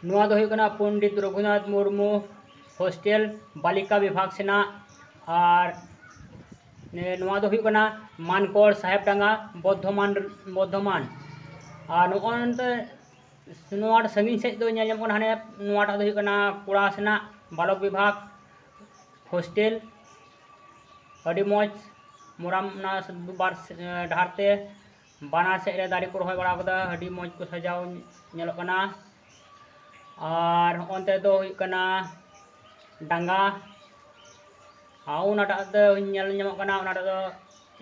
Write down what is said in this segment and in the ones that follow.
ᱱᱚᱣᱟ ᱫᱚ ᱦᱩᱭᱩᱜ ᱠᱟᱱᱟ ᱯᱚᱱᱰᱤᱛ ᱨᱚᱜᱷᱩᱱᱟथ ᱢᱩᱨᱢᱩ ᱦᱳᱥᱴᱮᱞ ᱵᱟलिका विभाग सेना और नोआ दो हुई कना मानकोड़ साहेबडांगा बर्धमान और नोते नोआ संगीन सेज दो नेल ᱧᱟᱢᱚᱜ हाने नोआटा दो हुई कना कोड़ा सेना बालक विभाग हॉस्टेल अड़ी मौज मोराम ना बार डहारते बानार सेज रे दारी को रहोय बड़ा कदा अड़ी मौज को सजाव नेलोग कना और ओनते दो हुई कना डांगा उनाटा दो नेल ᱧᱟᱢᱚᱜ कना उनाटा दो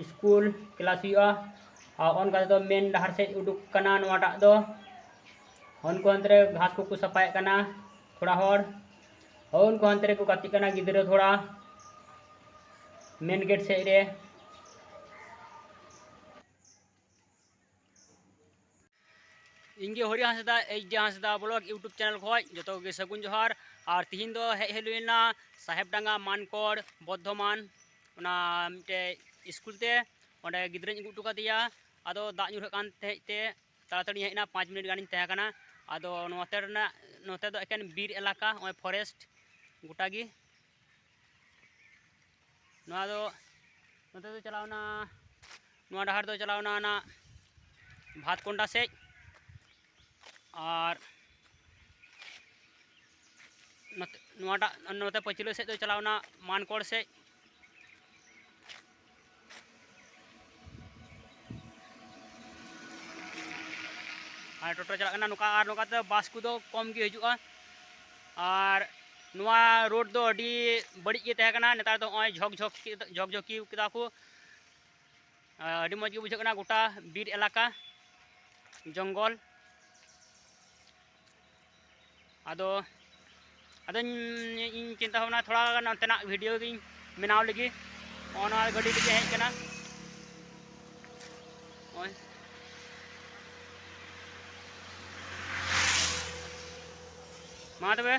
स्कूल क्लास हुआ और ओनका दो मेन डहार सेज उडुक कना नोआटा दो उनको अंतरे घास को सफाए कना थोड़ा होड़ और उनको अंतरे को कति कना गिदरे थोड़ा मेन गेट सेज रे इंगे Hari Hansda H D Hansda blog YouTube channel खय जतो गे सगुन जोहार और तिहिन दो हेज हेलुना साहेबडांगा मानकोड़ बर्धमान ओना मिटे स्कूल ते ओंडे गिद्राñ अगु टुका दिया आदो दाग ᱧᱩᱨᱦᱟᱹᱜ कान तेजते ताड़ाताड़ी हेजना 5 मिनट गानिन तहे काना आदो नोते दो एकेन बीर एलाका ओय फॉरेस्ट गोटागी नोआ दो नोते दो चलावना नोआ डहार दो चलावना ना भातकोंडा सेज और नोते पचिलो सेज दो चलावना मानकोड़ सेज और टोटो चलाना नोका तो बस को दो कम गे हजुआ और नोआ रोड दो अडी बड़ी गे तहे कना नेतार दो ओय झकझकी केदा को अडी मज गे बुझाग कना गोटा बीर एलाका जंगल आदो इन चिंता भावना थोड़ा नंतना वीडियो गिन बनाव लगी ओना गाड़ी लगी हेज कना ओय मा तबे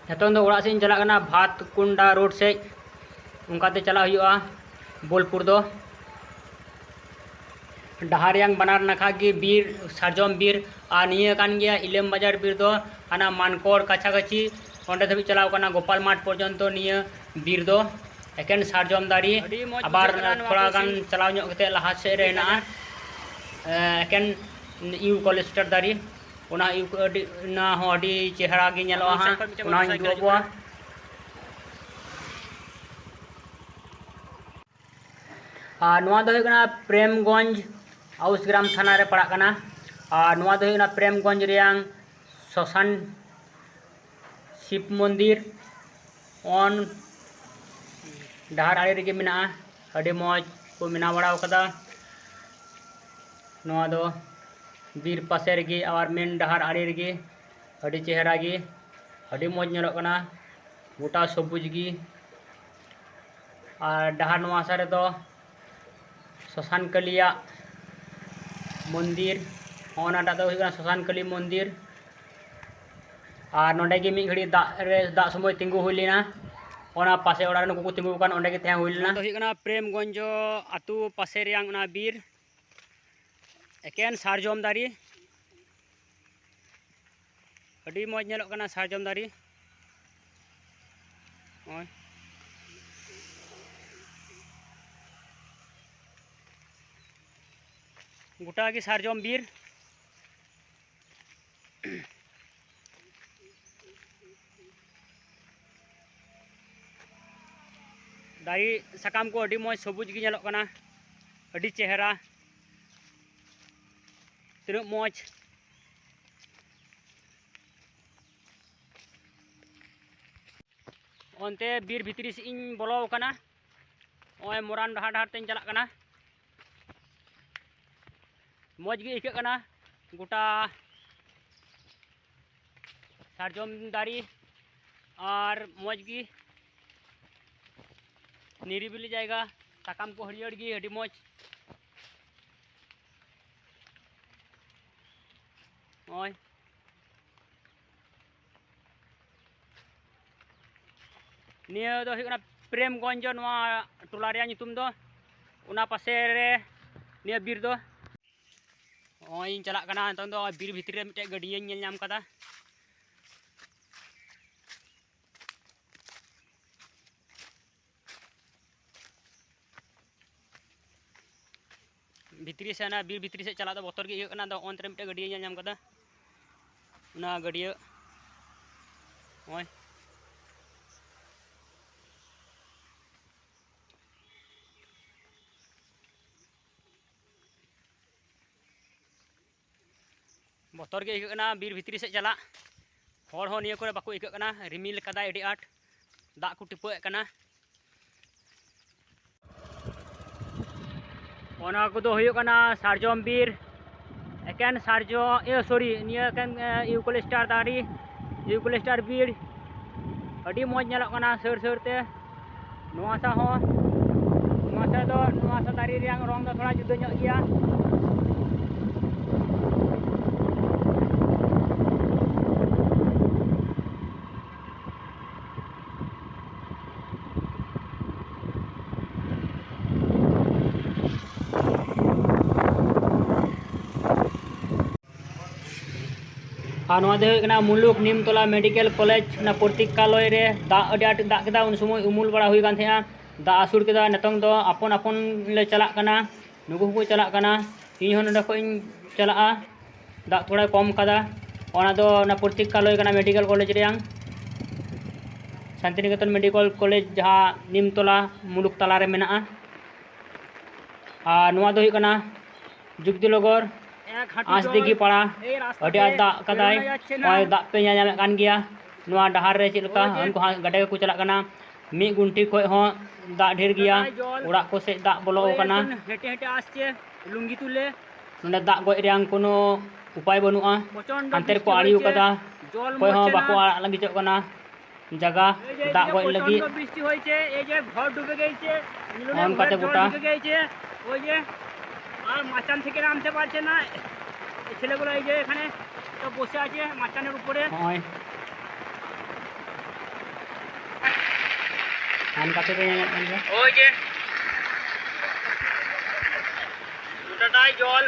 हेतों दो ओड़ा से चला कना भातकुंडा रोड से उनकाते चला हुआ बोलपुर दो डहारियांग बनार नाखा की बीर सारजम बीर आ निये कान गया इलेम बाजार बीर दो आना मानकोड़ काछाकाछि ओंडे धबि चलाव कना गोपाल माठ पर्यंत निये बीर दो एकेन सारजम दारी आबार थोड़ा गान चलाव ᱧᱚᱜ कते लाहा से रे हेना एकेन यूकलिप्टास दारी ओना ना हो अडी चेहरा गे नेलोआ हा ओना दुबवा और नोआ दो हुई प्रेमगंज आउस ग्राम थाना रे पड़ा कना और नोआ दो हुई प्रेमगंज रियांग श्मशान शिव मंदिर ऑन डहार आड़े रेगे मेना अडी मौज को मेना बड़ा कदा नोआ दो बीर पासे रेगे और मेन डहार आड़े रेगे अडी चेहरा गे अडी मौज नेलोग कना गोटा सबुज गी और डहार नोआ सारे दो श्मशान कलिया मंदिर ओनाटा दो हुई श्मशान कली मंदिर और नोडे गे मी घड़ी दा समय तिंगु हुई लेना ओना पासे ओड़ा रे नुकु तिंगु कान ओंडे गे तहे हुई लेना तो हुई कना प्रेमगंज आतु पासे रियांग ओना बीर एकेन सारजम दारी अडी मौज नेलोग कना सारजम दारी ओय गोटा की सारजम बीर दारी सकाम को अडी मौज सबुज गी नेलोग कना अडी चेहरा तिना मौज ओनते बीर भितरी से इन बोलो कना ओय मोरान डहार तेन चला कना मौज गे इके कना गोटा सारजम दारी और मौज गी निरिबिली जायगा साकाम को हरियर गी अडी मौज ओय निया दो हुई कना प्रेमगंज नोआ टोला रे ᱧᱩᱛᱩᱢ दो उना पासे रे निया बीर दो ओय चला कना नितों दो बीर भितर रे मिटे गडिया नेल नाम कदा भितरी से ना बीर भितरी से चला दो बतर गे कना दो ओंत रे मिटे गडिया नेल नाम कदा ना गडिया ओय बतर गे कना बीर भितरी से चला हर हो निया करे बाको इक कना रिमिल कदा एडी आट दा को टिपे कना ओना को दो होयो कना सारजम बीर एकेन सारजो ए सॉरी निया एकेन यूकलिस्टार दारी यूकलिस्टार बीर अडी मौज नेलो कना सर सर ते नोआ सा हो नोआ सा दारी रियांग रंग दो थोड़ा जुदा ᱧᱚᱜ गया मुलुक नीमतला मेडिकल कॉलेज प्रतीक्षालय रे दा अडी आट दा केदा उन समय उमुल बड़ा हुई गान थेया दा आसुर केदा नतंग दो अपन अपन ले चला कना नुगु को चला कना इन हो नडा को इन चला दा थोड़ा कम कदा ओना दो ना प्रतीक्षालय कना मेडिकल कॉलेज रियांग शांतिनिकेतन मेडिकल कॉलेज जहाँ नीमतला मुलुक तला रे मेना आ नुआ दो हुई कना जुगदीनगर आसदिगी पड़ा अडी आट दा कदाय ओय दा पे ᱧᱟᱢ कान गया नुआ डहार रे चिलका उनको गाडे को चला कना मी गुंटी खोय हो दा ढेर गया उड़ा को से दा बोलो कना हेटे हेटे आसचे लुंगी तुले नडा दा गoj रियांग कोनो उपाय बनुआ अंतर को आड़ियो कदा कोय हो बाको आड़ा लगी चो कना जगह दा गoj लगी बृष्टि होइछे ए जे घर डुबे गइछे निलोने घर डुबे गइछे ओय जे আর মাচান থেকে নামতে পারছে না এই ছেলেগুলো এই যে এখানে তো বসে আছে মাচানের উপরে হয় ধান কাটতে ওই যে দুটাটাই জল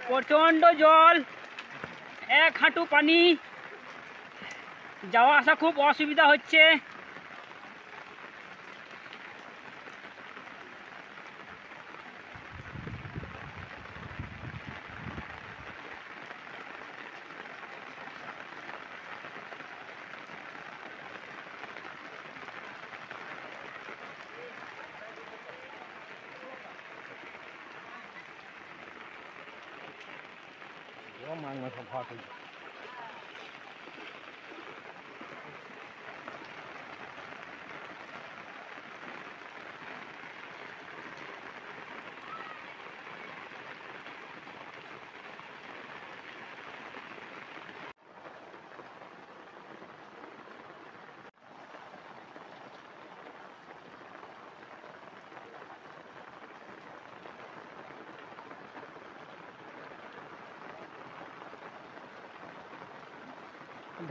प्रचंड जल एक हाटू पानी जावा आसा खूब असुविधा होच्छे mang mà không hoa thì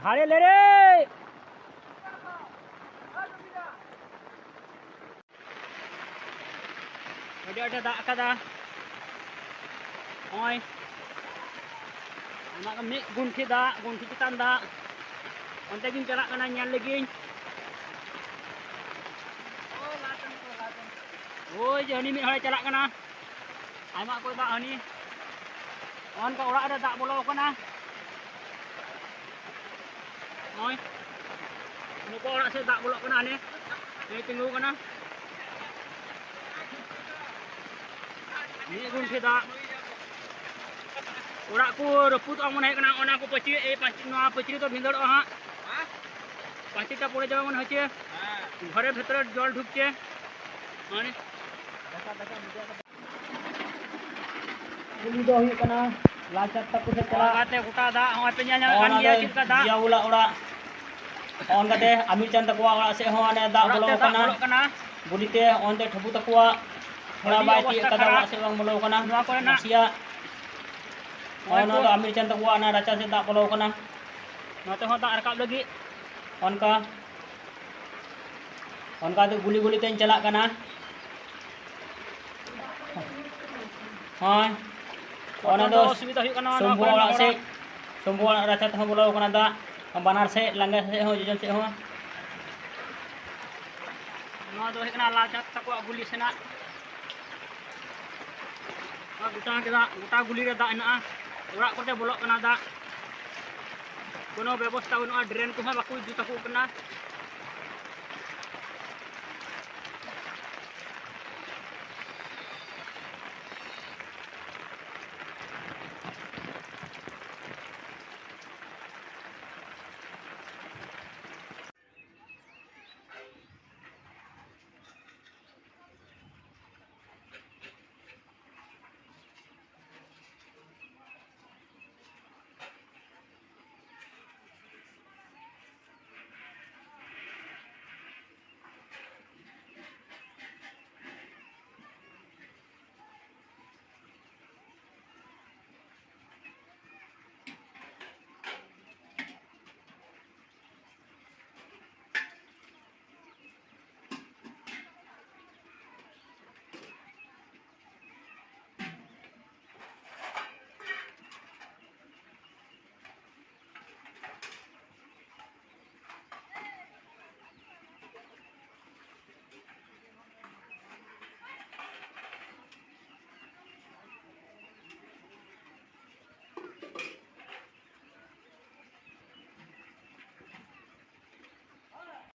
घाड़े ले रे अडे दाग कदा ओय ना मी गुंठी चितान दा onte गिन चला कना ñal लेगिन ओय जे हनी मी हळे चला कना आमा को दा हनी on का ओड़ा रे दाग बोलो कना ओय नुको ओड़ा से दाग बोलो कना ने तिंगु कना Ni gunti dak. Orak ku reput amon hai kana ona ku pachi pachi noa pachi to bhindar ha. पाची टा पड़े जावा मन हचे घरे भीतर जल ढुकचे माने ini do huyuk kana lancar takut cala kate kuta da hoy pe nya kan dia chit ka da dia ula ora on kate amir chan takwa ora se ho ane da bolo kana bulite on te thabu takwa thora bai ti kada wa se bang bolo kana noa kore na sia ono do amir chan takwa ana racha se da bolo kana note ho da rakab lagi onka तो गुली गुली तेन चला कना हां ओना दो सुविधा हुई कना शंभू वाला से शंभू वाला राचा तो बोलो कना दा बनार से लंगे से हो जजन से हो नो दो कना लाचा तको गुली सेना गोटा गुली रे दा इना ओरा कोते बोलो कना दा कोनो व्यवस्था उन ड्रेन को बाकू जु तको कना